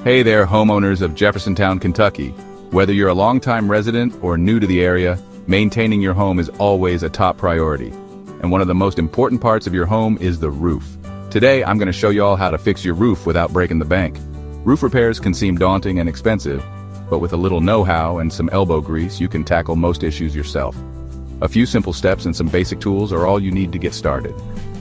Hey there, homeowners of Jeffersontown, Kentucky. Whether you're a longtime resident or new to the area, maintaining your home is always a top priority. And one of the most important parts of your home is the roof. Today, I'm going to show you all how to fix your roof without breaking the bank. Roof repairs can seem daunting and expensive, but with a little know-how and some elbow grease, you can tackle most issues yourself. A few simple steps and some basic tools are all you need to get started.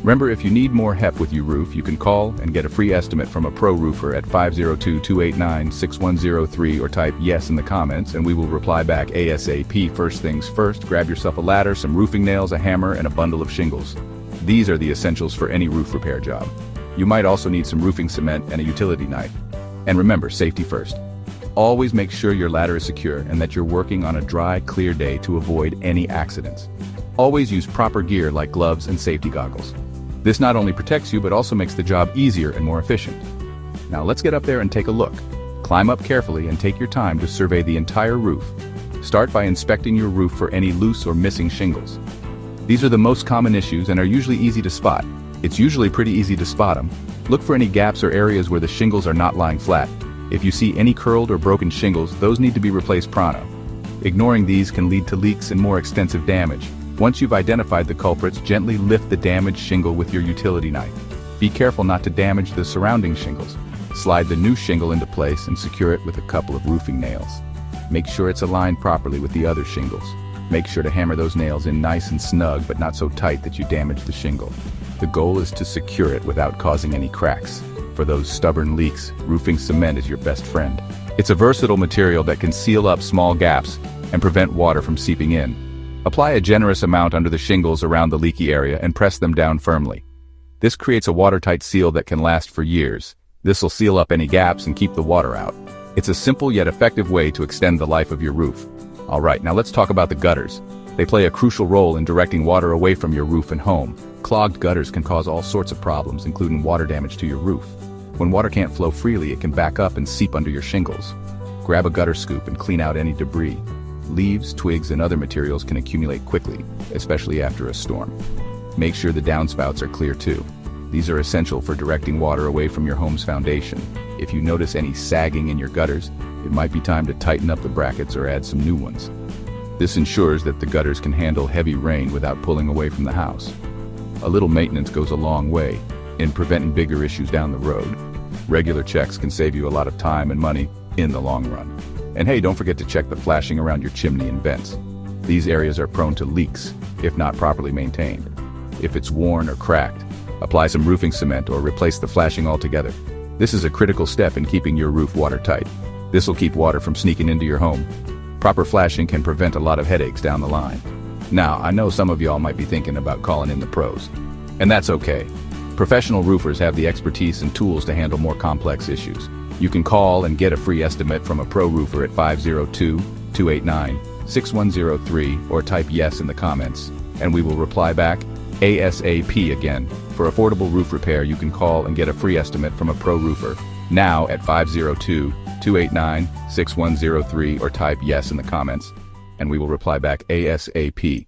Remember, if you need more help with your roof, you can call and get a free estimate from a pro roofer at 502-289-6103 or type yes in the comments and we will reply back ASAP. First things first, grab yourself a ladder, some roofing nails, a hammer, and a bundle of shingles. These are the essentials for any roof repair job. You might also need some roofing cement and a utility knife. And remember, safety first. Always make sure your ladder is secure and that you're working on a dry, clear day to avoid any accidents. Always use proper gear like gloves and safety goggles. This not only protects you but also makes the job easier and more efficient. Now let's get up there and take a look. Climb up carefully and take your time to survey the entire roof. Start by inspecting your roof for any loose or missing shingles. These are the most common issues and are usually easy to spot. It's usually pretty easy to spot them. Look for any gaps or areas where the shingles are not lying flat. If you see any curled or broken shingles, those need to be replaced pronto. Ignoring these can lead to leaks and more extensive damage. Once you've identified the culprits, gently lift the damaged shingle with your utility knife. Be careful not to damage the surrounding shingles. Slide the new shingle into place and secure it with a couple of roofing nails. Make sure it's aligned properly with the other shingles. Make sure to hammer those nails in nice and snug but not so tight that you damage the shingle. The goal is to secure it without causing any cracks. For those stubborn leaks, roofing cement is your best friend. It's a versatile material that can seal up small gaps and prevent water from seeping in. Apply a generous amount under the shingles around the leaky area and press them down firmly. This creates a watertight seal that can last for years. This will seal up any gaps and keep the water out. It's a simple yet effective way to extend the life of your roof. Alright, now let's talk about the gutters. They play a crucial role in directing water away from your roof and home. Clogged gutters can cause all sorts of problems, including water damage to your roof. When water can't flow freely, it can back up and seep under your shingles. Grab a gutter scoop and clean out any debris. Leaves, twigs, and other materials can accumulate quickly, especially after a storm. Make sure the downspouts are clear too. These are essential for directing water away from your home's foundation. If you notice any sagging in your gutters, it might be time to tighten up the brackets or add some new ones. This ensures that the gutters can handle heavy rain without pulling away from the house. A little maintenance goes a long way in preventing bigger issues down the road. Regular checks can save you a lot of time and money in the long run. And hey, don't forget to check the flashing around your chimney and vents. These areas are prone to leaks if not properly maintained. If it's worn or cracked, apply some roofing cement or replace the flashing altogether. This is a critical step in keeping your roof watertight. This will keep water from sneaking into your home. Proper flashing can prevent a lot of headaches down the line. Now, I know some of y'all might be thinking about calling in the pros. And that's okay. Professional roofers have the expertise and tools to handle more complex issues. You can call and get a free estimate from a pro roofer at 502-289-6103 or type yes in the comments, and we will reply back ASAP again. For affordable roof repair, you can call and get a free estimate from a pro roofer now at 502-289-6103 or type yes in the comments, and we will reply back ASAP.